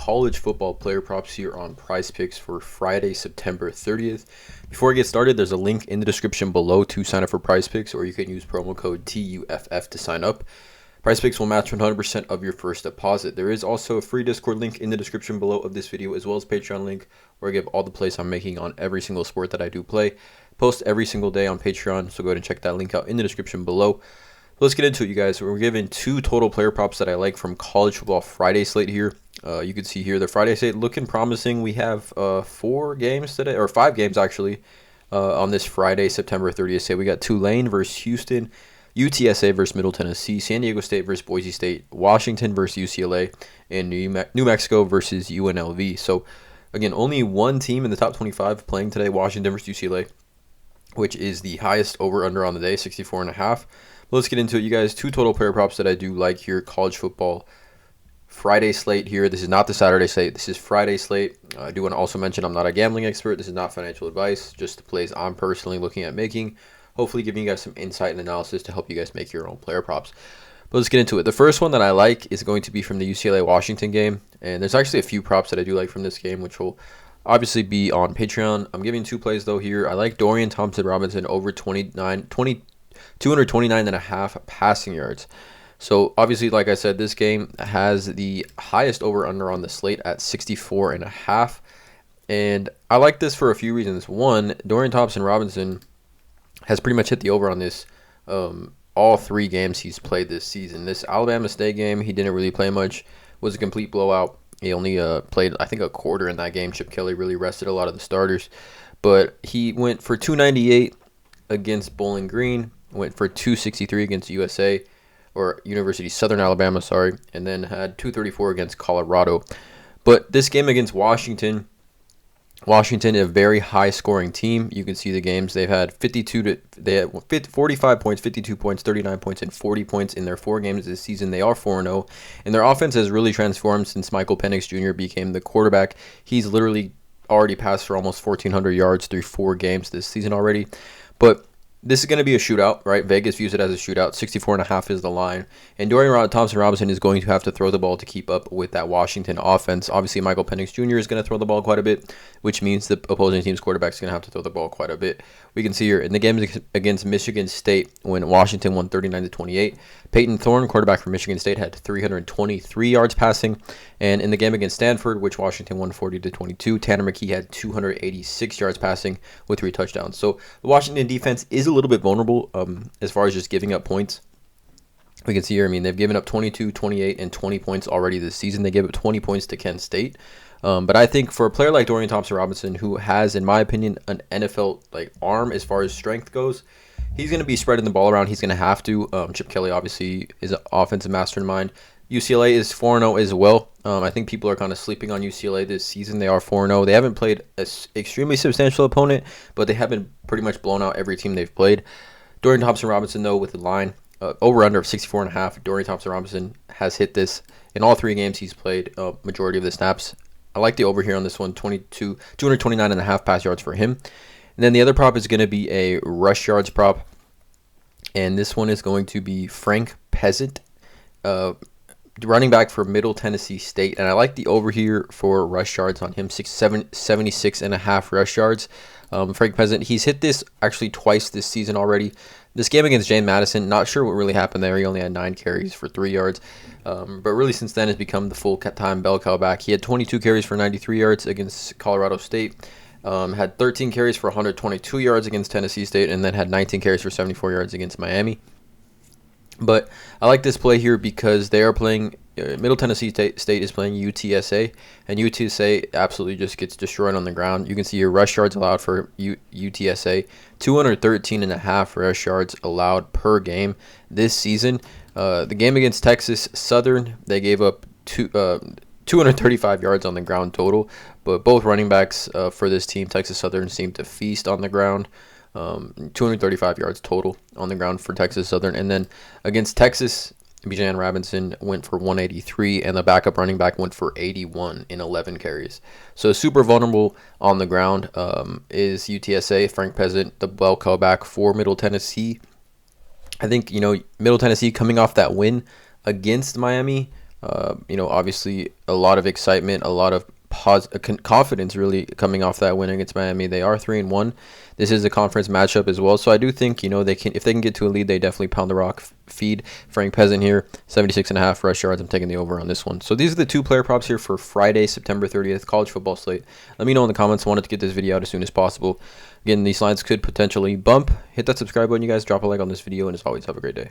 College football player props here on PrizePicks for Friday, September 30th. Before I get started, there's a link in the description below to sign up for PrizePicks, or you can use promo code TUFF to sign up. PrizePicks will match 100% of your first deposit. There is also a free Discord link in the description below of this video, as well as Patreon link, where I give all the plays I'm making on every single sport that I do play. Post every single day on Patreon, so go ahead and check that link out in the description below. Let's get into it, you guys. We're given two total player props that I like from college football Friday slate here. You can see here the Friday slate looking promising. We have 4 games today, or 5 games actually, on this Friday, September 30th. Say we got Tulane versus Houston, UTSA versus Middle Tennessee, San Diego State versus Boise State, Washington versus UCLA, and New Mexico versus UNLV. So again, only one team in the top 25 playing today, Washington versus UCLA, which is the highest over-under on the day, 64.5. Let's get into it, you guys. Two total player props that I do like here, college football Friday slate here. This is not the Saturday slate. This is Friday slate. I do want to also mention I'm not a gambling expert. This is not financial advice, just the plays I'm personally looking at making. Hopefully giving you guys some insight and analysis to help you guys make your own player props. But let's get into it. The first one that I like is going to be from the UCLA Washington game. And there's actually a few props that I do like from this game, which will obviously be on Patreon. I'm giving 2 plays though here. I like Dorian Thompson-Robinson over 229.5 passing yards. So obviously, like I said, this game has the highest over-under on the slate at 64.5. And I like this for a few reasons. One, Dorian Thompson-Robinson has pretty much hit the over on this all 3 games he's played this season. This Alabama State game, he didn't really play much. Was a complete blowout. He only played, I think, a quarter in that game. Chip Kelly really rested a lot of the starters. But he went for 298 against Bowling Green, went for 263 against University Southern Alabama, and then had 234 against Colorado. But this game against Washington, a very high-scoring team. You can see the games. They had 45 points, 52 points, 39 points, and 40 points in their 4 games this season. They are 4-0, and their offense has really transformed since Michael Penix Jr. became the quarterback. He's literally already passed for almost 1,400 yards through 4 games this season already. But this is going to be a shootout, right? Vegas views it as a shootout. 64.5 is the line. And Dorian Thompson-Robinson is going to have to throw the ball to keep up with that Washington offense. Obviously, Michael Penix Jr. is going to throw the ball quite a bit, which means the opposing team's quarterback is going to have to throw the ball quite a bit. We can see here in the game against Michigan State when Washington won 39-28. Peyton Thorne, quarterback for Michigan State, had 323 yards passing. And in the game against Stanford, which Washington won 40-22, Tanner McKee had 286 yards passing with 3 touchdowns. So the Washington defense is a little bit vulnerable as far as just giving up points. We can see here, they've given up 22, 28, and 20 points already this season. They gave up 20 points to Kent State. But I think for a player like Dorian Thompson-Robinson, who has, in my opinion, an NFL arm as far as strength goes, he's going to be spreading the ball around. He's going to have to. Chip Kelly obviously is an offensive mastermind. UCLA is 4-0 as well. I think people are kind of sleeping on UCLA this season. They are 4-0. They haven't played an extremely substantial opponent, but they have been pretty much blown out every team they've played. Dorian Thompson-Robinson, though, with the line over-under of 64.5, Dorian Thompson-Robinson has hit this in all 3 games he's played, majority of the snaps. I like the over here on this one, 229.5 pass yards for him. And then the other prop is going to be a rush yards prop. And this one is going to be Frank Peasant, running back for Middle Tennessee State. And I like the over here for rush yards on him, 76.5 rush yards. Frank Peasant, he's hit this actually twice this season already. This game against James Madison, not sure what really happened there. He only had 9 carries for 3 yards. But really since then has become the full-time bell cow back. He had 22 carries for 93 yards against Colorado State. Had 13 carries for 122 yards against Tennessee State, and then had 19 carries for 74 yards against Miami. But I like this play here because they are playing, Middle Tennessee State is playing UTSA, and UTSA absolutely just gets destroyed on the ground. You can see your rush yards allowed for UTSA, 213.5 rush yards allowed per game this season. The game against Texas Southern, they gave up 235 yards on the ground total, but both running backs for this team, Texas Southern, seemed to feast on the ground. 235 yards total on the ground for Texas Southern. And then against Texas, Bijan Robinson went for 183, and the backup running back went for 81 in 11 carries. So super vulnerable on the ground is UTSA. Frank Peasant, the bell cow back for Middle Tennessee. I think, Middle Tennessee coming off that win against Miami Obviously a lot of excitement, a lot of confidence really coming off that win against Miami. They are 3-1. This is a conference matchup as well, so I do think they can, if they can get to a lead, they definitely pound the rock. Feed Frank Peasant here, 76.5 rush yards. I'm taking the over on this one. So these are the 2 player props here for Friday, September 30th, college football slate. Let me know in the comments. I wanted to get this video out as soon as possible. Again, these lines could potentially bump. Hit that subscribe button, you guys. Drop a like on this video, and as always, have a great day.